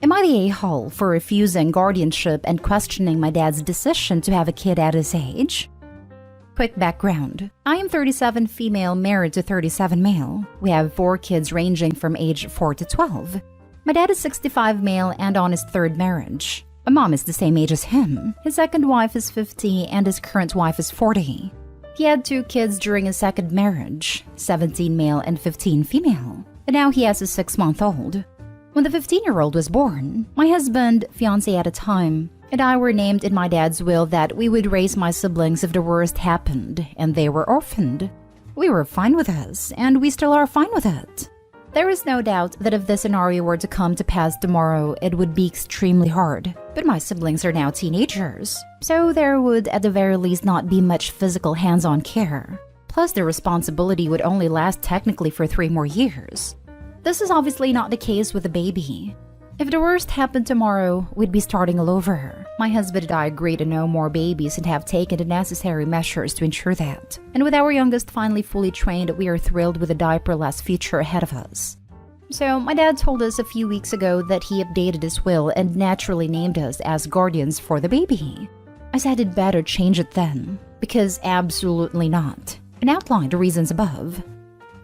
Am I the a-hole for refusing guardianship and questioning my dad's decision to have a kid at his age? Quick background. I am 37 female married to 37 male. We have 4 kids ranging from age 4 to 12. My dad is 65 male and on his 3rd marriage. My mom is the same age as him. His second wife is 50 and his current wife is 40. He had 2 kids during his second marriage, 17 male and 15 female. And now he has a 6-month-old. When the 15-year-old was born, my husband, fiancé at the time, and I were named in my dad's will that we would raise my siblings if the worst happened and they were orphaned. We were fine with this, and we still are fine with it. There is no doubt that if this scenario were to come to pass tomorrow, it would be extremely hard. But my siblings are now teenagers, so there would at the very least not be much physical hands-on care. Plus, the responsibility would only last technically for 3 more years. This is obviously not the case with the baby. If the worst happened tomorrow, we'd be starting all over. My husband and I agree to no more babies and have taken the necessary measures to ensure that. And with our youngest finally fully trained, we are thrilled with a diaper-less future ahead of us. So, my dad told us a few weeks ago that he updated his will and naturally named us as guardians for the baby. I said he'd better change it then, because absolutely not, and outlined the reasons above.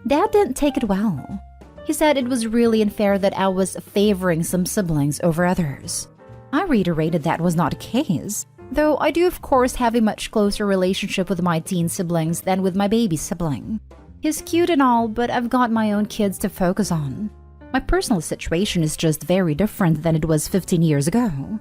Dad didn't take it well. He said it was really unfair that I was favoring some siblings over others. I reiterated that was not the case, though I do of course have a much closer relationship with my teen siblings than with my baby sibling. He's cute and all, but I've got my own kids to focus on. My personal situation is just very different than it was 15 years ago.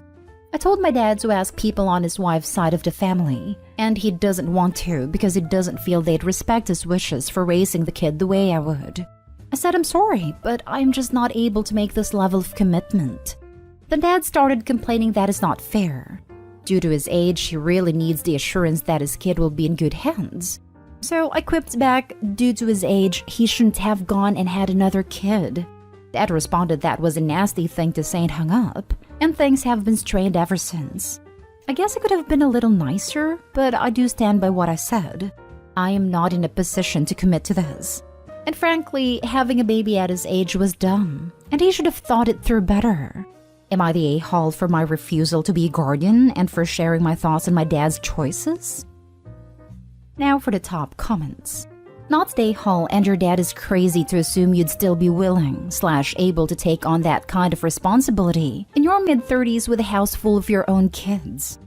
I told my dad to ask people on his wife's side of the family, and he doesn't want to because he doesn't feel they'd respect his wishes for raising the kid the way I would. I said I'm sorry, but I'm just not able to make this level of commitment. Then Dad started complaining that it's not fair. Due to his age, he really needs the assurance that his kid will be in good hands. So I quipped back, due to his age, he shouldn't have gone and had another kid. Dad responded that was a nasty thing to say and hung up, and things have been strained ever since. I guess I could have been a little nicer, but I do stand by what I said. I am not in a position to commit to this. And frankly, having a baby at his age was dumb, and he should have thought it through better. Am I the a-hole for my refusal to be a guardian and for sharing my thoughts on my dad's choices? Now for the top comments. Not the a-hole, and your dad is crazy to assume you'd still be willing/able to take on that kind of responsibility in your mid-30s with a house full of your own kids.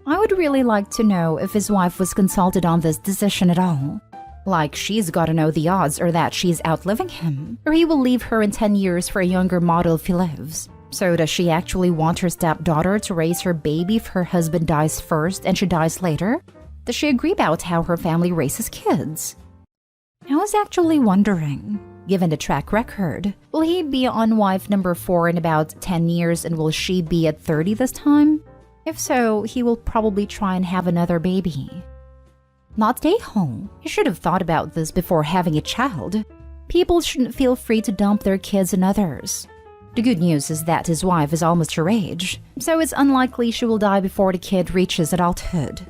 I would really like to know if his wife was consulted on this decision at all. Like she's gotta know the odds or that she's outliving him, or he will leave her in 10 years for a younger model if he lives. So does she actually want her stepdaughter to raise her baby if her husband dies first and she dies later? Does she agree about how her family raises kids? I was actually wondering, given the track record, will he be on wife number 4 in about 10 years and will she be at 30 this time? If so, he will probably try and have another baby. Not a-hole. You should have thought about this before having a child. People shouldn't feel free to dump their kids on others. The good news is that his wife is almost your age, so it's unlikely she will die before the kid reaches adulthood.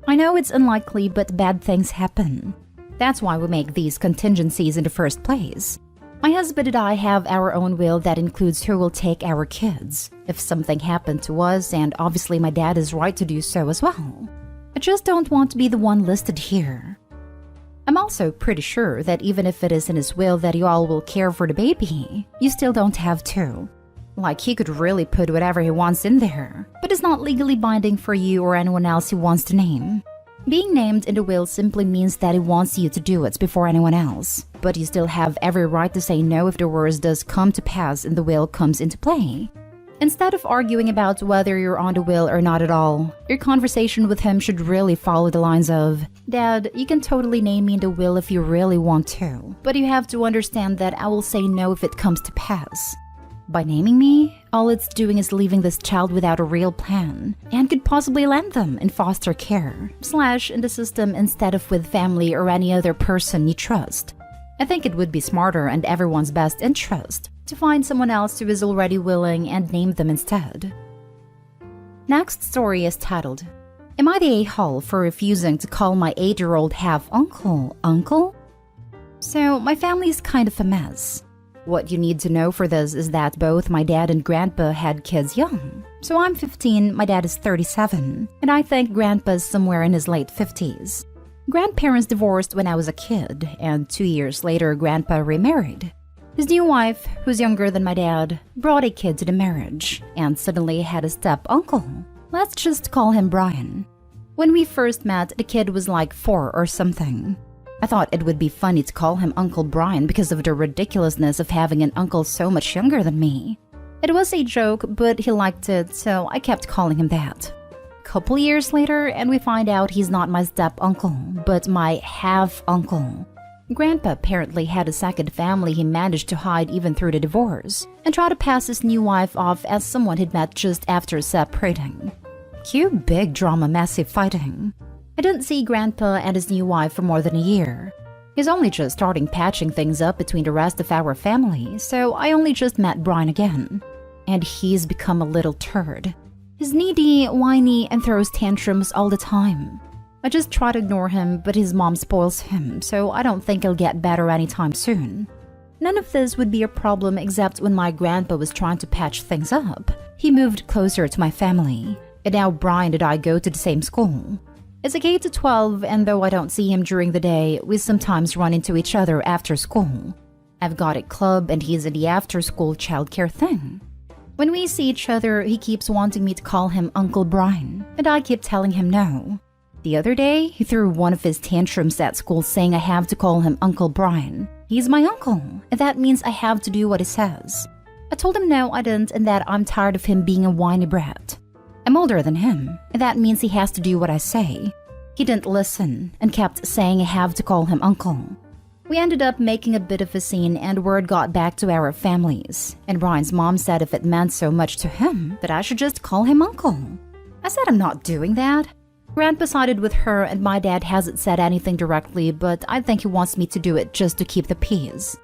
I know it's unlikely, but bad things happen. That's why we make these contingencies in the first place. My husband and I have our own will that includes who will take our kids, if something happened to us, and obviously my dad is right to do so as well. I just don't want to be the one listed here. I'm also pretty sure that even if it is in his will that you all will care for the baby, you still don't have to. Like, he could really put whatever he wants in there, but it's not legally binding for you or anyone else he wants to name. Being named in the will simply means that he wants you to do it before anyone else, but you still have every right to say no if the worst does come to pass and the will comes into play. Instead of arguing about whether you're on the will or not at all, your conversation with him should really follow the lines of, Dad, you can totally name me in the will if you really want to, but you have to understand that I will say no if it comes to pass. By naming me, all it's doing is leaving this child without a real plan, and could possibly land them in foster care, / in the system instead of with family or any other person you trust. I think it would be smarter and everyone's best interest to find someone else who is already willing and name them instead. Next story is titled, Am I the a-hole for refusing to call my 8-year-old half-uncle, uncle? So, my family is kind of a mess. What you need to know for this is that both my dad and grandpa had kids young. So I'm 15, my dad is 37, and I think grandpa's somewhere in his late 50s. Grandparents divorced when I was a kid, and 2 years later, grandpa remarried. His new wife, who's younger than my dad, brought a kid to the marriage, and suddenly had a step-uncle. Let's just call him Brian. When we first met, the kid was like 4 or something. I thought it would be funny to call him Uncle Brian because of the ridiculousness of having an uncle so much younger than me. It was a joke, but he liked it, so I kept calling him that. Couple years later, and we find out he's not my step-uncle, but my half-uncle. Grandpa apparently had a second family he managed to hide even through the divorce, and tried to pass his new wife off as someone he'd met just after separating. Cue big drama, massive fighting. I didn't see Grandpa and his new wife for more than a year. He's only just starting patching things up between the rest of our family, so I only just met Brian again. And he's become a little turd. He's needy, whiny, and throws tantrums all the time. I just try to ignore him, but his mom spoils him, so I don't think he'll get better anytime soon. None of this would be a problem except when my grandpa was trying to patch things up. He moved closer to my family, and now Brian and I go to the same school. It's a K to 12, and though I don't see him during the day, we sometimes run into each other after school. I've got a club and he's in the after-school childcare thing. When we see each other, he keeps wanting me to call him Uncle Brian, and I keep telling him no. The other day, he threw one of his tantrums at school saying I have to call him Uncle Brian. He's my uncle, and that means I have to do what he says. I told him no, I didn't, and that I'm tired of him being a whiny brat. I'm older than him, and that means he has to do what I say. He didn't listen and kept saying I have to call him uncle. We ended up making a bit of a scene and word got back to our families, and Brian's mom said if it meant so much to him that I should just call him uncle. I said I'm not doing that. Grandpa sided with her and my dad hasn't said anything directly, but I think he wants me to do it just to keep the peace.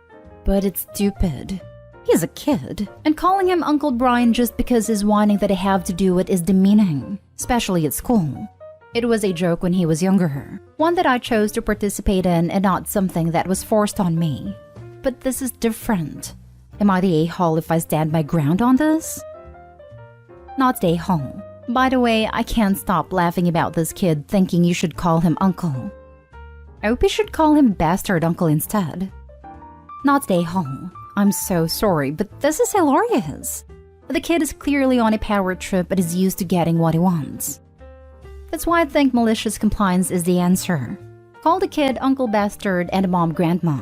But it's stupid. He's a kid, and calling him Uncle Brian just because he's whining that I have to do it is demeaning, especially at school. It was a joke when he was younger, one that I chose to participate in and not something that was forced on me. But this is different. Am I the a-hole if I stand my ground on this? Not the a-hole. By the way, I can't stop laughing about this kid thinking you should call him uncle. I hope you should call him bastard uncle instead. Not the a-hole. I'm so sorry, but this is hilarious. The kid is clearly on a power trip and is used to getting what he wants. That's why I think malicious compliance is the answer. Call the kid Uncle Bastard and Mom Grandma.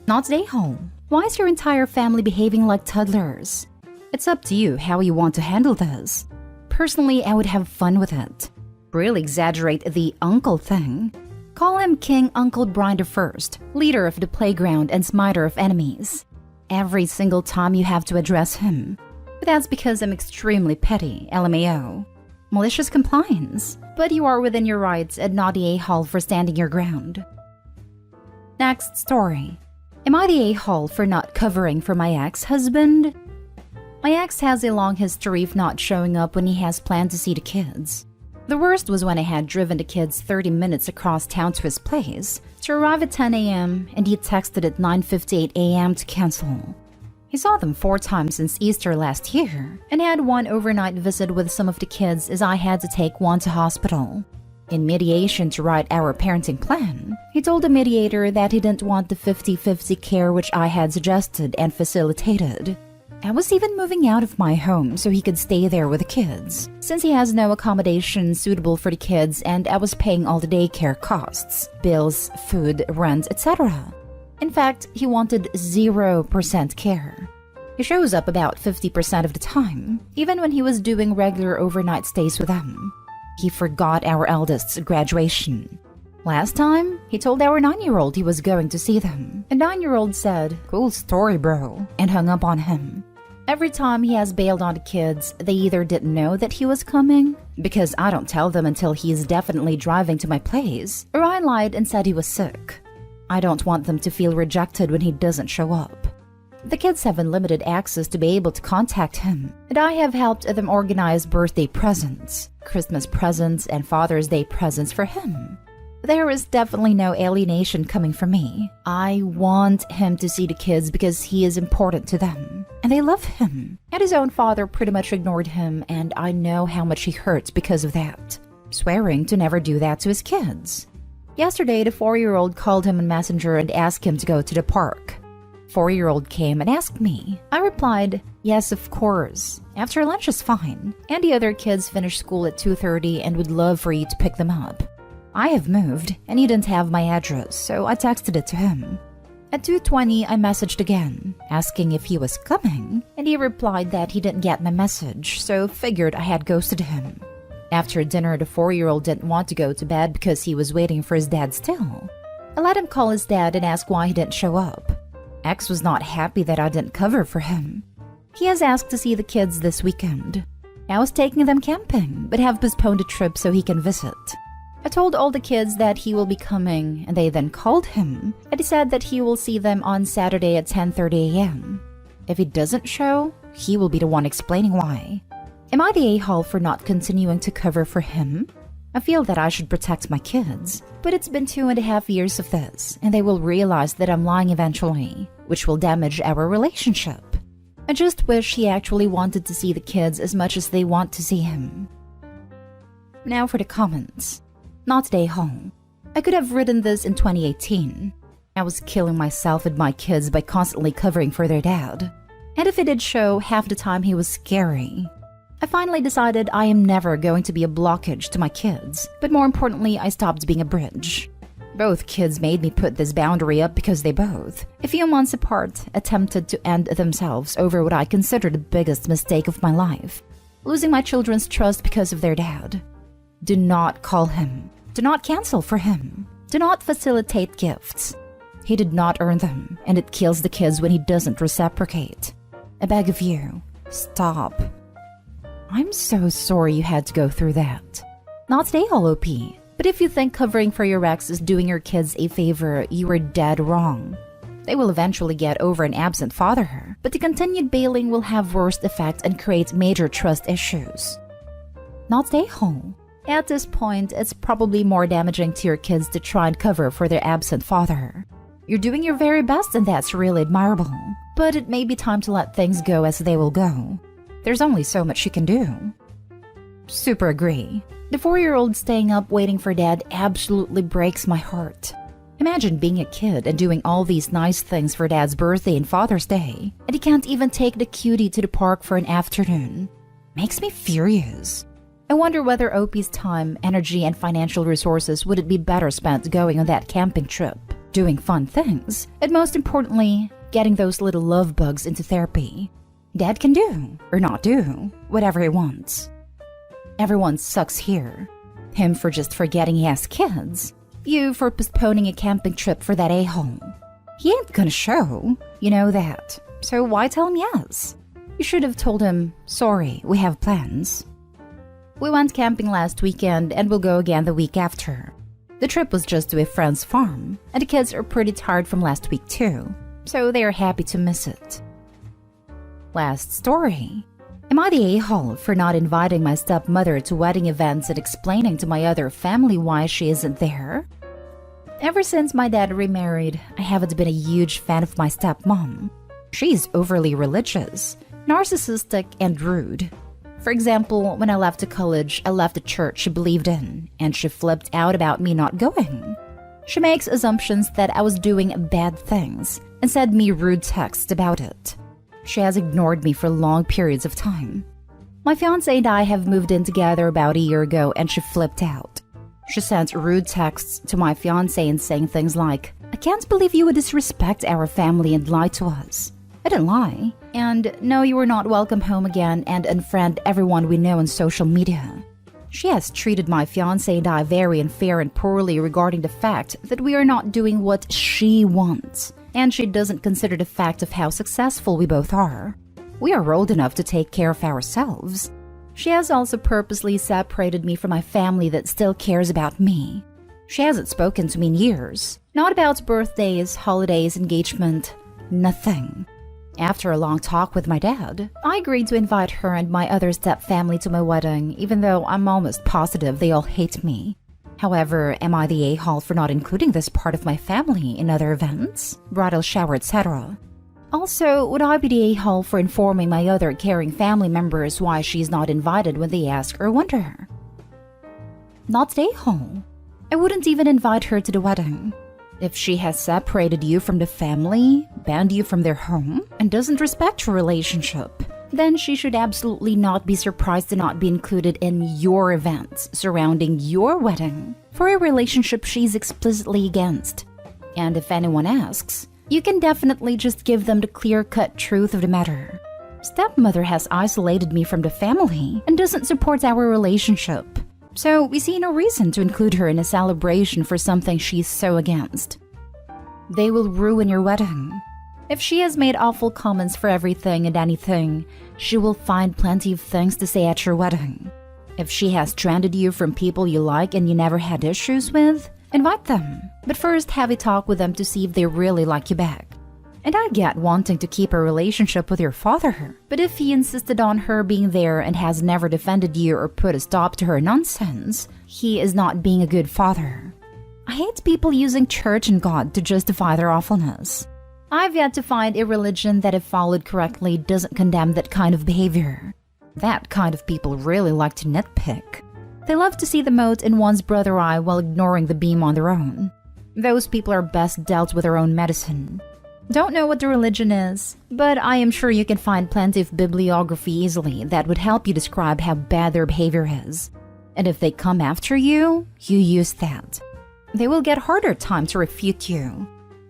Not the a-hole. Why is your entire family behaving like toddlers? It's up to you how you want to handle this. Personally, I would have fun with it. Really exaggerate the uncle thing. Call him King Uncle Brian I, leader of the playground and smiter of enemies. Every single time you have to address him. But that's because I'm extremely petty, LMAO. Malicious compliance. But you are within your rights and not the a-hole for standing your ground. Next story. Am I the a-hole for not covering for my ex-husband? My ex has a long history of not showing up when he has planned to see the kids. The worst was when I had driven the kids 30 minutes across town to his place to arrive at 10 a.m. and he texted at 9:58 a.m. to cancel. He saw them 4 times since Easter last year and had one overnight visit with some of the kids as I had to take one to hospital. In mediation to write our parenting plan, he told the mediator that he didn't want the 50-50 care which I had suggested and facilitated. I was even moving out of my home so he could stay there with the kids, since he has no accommodation suitable for the kids and I was paying all the daycare costs, bills, food, rent, etc. In fact, he wanted 0% care. He shows up about 50% of the time, even when he was doing regular overnight stays with them. He forgot our eldest's graduation. Last time, he told our 9-year-old he was going to see them, and 9-year-old said, "Cool story, bro," and hung up on him. Every time he has bailed on the kids, they either didn't know that he was coming, because I don't tell them until he is definitely driving to my place, or I lied and said he was sick. I don't want them to feel rejected when he doesn't show up. The kids have unlimited access to be able to contact him, and I have helped them organize birthday presents, Christmas presents, and Father's Day presents for him. There is definitely no alienation coming from me. I want him to see the kids because he is important to them, and they love him. And his own father pretty much ignored him, and I know how much he hurts because of that, swearing to never do that to his kids. Yesterday, the 4-year-old called him on Messenger and asked him to go to the park. 4-year-old came and asked me. I replied, yes, of course. After lunch is fine. And the other kids finish school at 2:30 and would love for you to pick them up. I have moved, and he didn't have my address, so I texted it to him. At 2:20, I messaged again, asking if he was coming, and he replied that he didn't get my message, so figured I had ghosted him. After dinner, the 4-year-old didn't want to go to bed because he was waiting for his dad still. I let him call his dad and ask why he didn't show up. X was not happy that I didn't cover for him. He has asked to see the kids this weekend. I was taking them camping, but have postponed the trip so he can visit. I told all the kids that he will be coming, and they then called him, and he said that he will see them on Saturday at 10:30 a.m. If he doesn't show, he will be the one explaining why. Am I the a-hole for not continuing to cover for him? I feel that I should protect my kids, but it's been 2.5 years of this, and they will realize that I'm lying eventually, which will damage our relationship. I just wish he actually wanted to see the kids as much as they want to see him. Now for the comments. Not the a-hole. I could have written this in 2018. I was killing myself and my kids by constantly covering for their dad. And if it did show, half the time he was scary. I finally decided I am never going to be a blockage to my kids, but more importantly, I stopped being a bridge. Both kids made me put this boundary up because they both, a few months apart, attempted to end themselves over what I consider the biggest mistake of my life, losing my children's trust because of their dad. Do not call him. Do not cancel for him. Do not facilitate gifts. He did not earn them, and it kills the kids when he doesn't reciprocate. I beg of you, stop. I'm so sorry you had to go through that. Not today, OP. But if you think covering for your ex is doing your kids a favor, you are dead wrong. They will eventually get over an absent father, but the continued bailing will have worst effect and create major trust issues. Not today, home. At this point, it's probably more damaging to your kids to try and cover for their absent father. You're doing your very best, and that's really admirable. But it may be time to let things go as they will go. There's only so much you can do. Super agree. The 4-year-old staying up waiting for dad absolutely breaks my heart. Imagine being a kid and doing all these nice things for dad's birthday and Father's Day, and he can't even take the cutie to the park for an afternoon. Makes me furious. I wonder whether OP's time, energy, and financial resources would it be better spent going on that camping trip, doing fun things, and most importantly, getting those little love bugs into therapy. Dad can do, or not do, whatever he wants. Everyone sucks here. Him for just forgetting he has kids. You for postponing a camping trip for that a-hole. He ain't gonna show, you know that. So why tell him yes? You should have told him, sorry, we have plans. We went camping last weekend and will go again the week after. The trip was just to a friend's farm, and the kids are pretty tired from last week too, so they are happy to miss it. Last story. Am I the a-hole for not inviting my stepmother to wedding events and explaining to my other family why she isn't there? Ever since my dad remarried, I haven't been a huge fan of my stepmom. She's overly religious, narcissistic, and rude. For example, when I left to college, I left the church she believed in, and she flipped out about me not going. She makes assumptions that I was doing bad things and sent me rude texts about it. She has ignored me for long periods of time. My fiancé and I have moved in together about a year ago, and she flipped out. She sent rude texts to my fiancé and saying things like, I can't believe you would disrespect our family and lie to us. I didn't lie. And no, you are not welcome home again, and unfriend everyone we know on social media. She has treated my fiancé and I very unfair and poorly regarding the fact that we are not doing what she wants. And she doesn't consider the fact of how successful we both are. We are old enough to take care of ourselves. She has also purposely separated me from my family that still cares about me. She hasn't spoken to me in years. Not about birthdays, holidays, engagement, nothing. After a long talk with my dad, I agreed to invite her and my other step family to my wedding, even though I'm almost positive they all hate me. However, am I the a-hole for not including this part of my family in other events, bridal shower, etc.? Also, would I be the a-hole for informing my other caring family members why she's not invited when they ask or wonder her? Not the a-hole. I wouldn't even invite her to the wedding. If she has separated you from the family, banned you from their home, and doesn't respect your relationship, then she should absolutely not be surprised to not be included in your events surrounding your wedding for a relationship she's explicitly against. And if anyone asks, you can definitely just give them the clear-cut truth of the matter. Stepmother has isolated me from the family and doesn't support our relationship. So we see no reason to include her in a celebration for something she's so against. They will ruin your wedding. If she has made awful comments for everything and anything, she will find plenty of things to say at your wedding. If she has stranded you from people you like and you never had issues with, invite them. But first have a talk with them to see if they really like you back. And I get wanting to keep a relationship with your father, but if he insisted on her being there and has never defended you or put a stop to her nonsense, he is not being a good father. I hate people using church and God to justify their awfulness. I've yet to find a religion that, if followed correctly, doesn't condemn that kind of behavior. That kind of people really like to nitpick. They love to see the mote in one's brother eye while ignoring the beam on their own. Those people are best dealt with their own medicine. Don't know what the religion is, but I am sure you can find plenty of bibliography easily that would help you describe how bad their behavior is. And if they come after you, you use that. They will get harder time to refute you.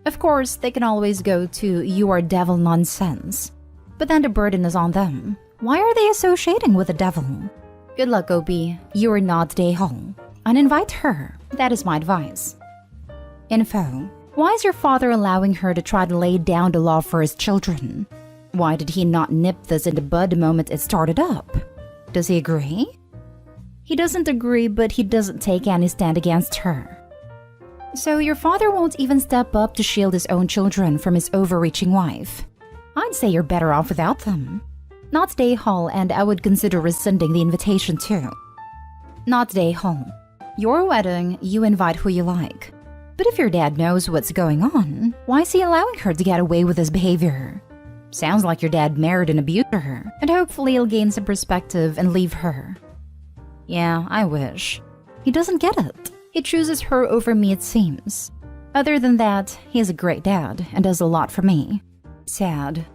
Of course, they can always go to "you are devil" nonsense. But then the burden is on them. Why are they associating with the devil? Good luck, Opie. You are not the a-hole. Uninvite her. That is my advice. Info. Why is your father allowing her to try to lay down the law for his children? Why did he not nip this in the bud the moment it started up? Does he agree? He doesn't agree, but he doesn't take any stand against her. So your father won't even step up to shield his own children from his overreaching wife. I'd say you're better off without them. Not the a-hole, and I would consider rescinding the invitation too. Not the a-hole. Your wedding, you invite who you like. But if your dad knows what's going on, why is he allowing her to get away with his behavior? Sounds like your dad married and abused her, and hopefully he'll gain some perspective and leave her. Yeah, I wish. He doesn't get it. He chooses her over me, it seems. Other than that, he is a great dad and does a lot for me. Sad.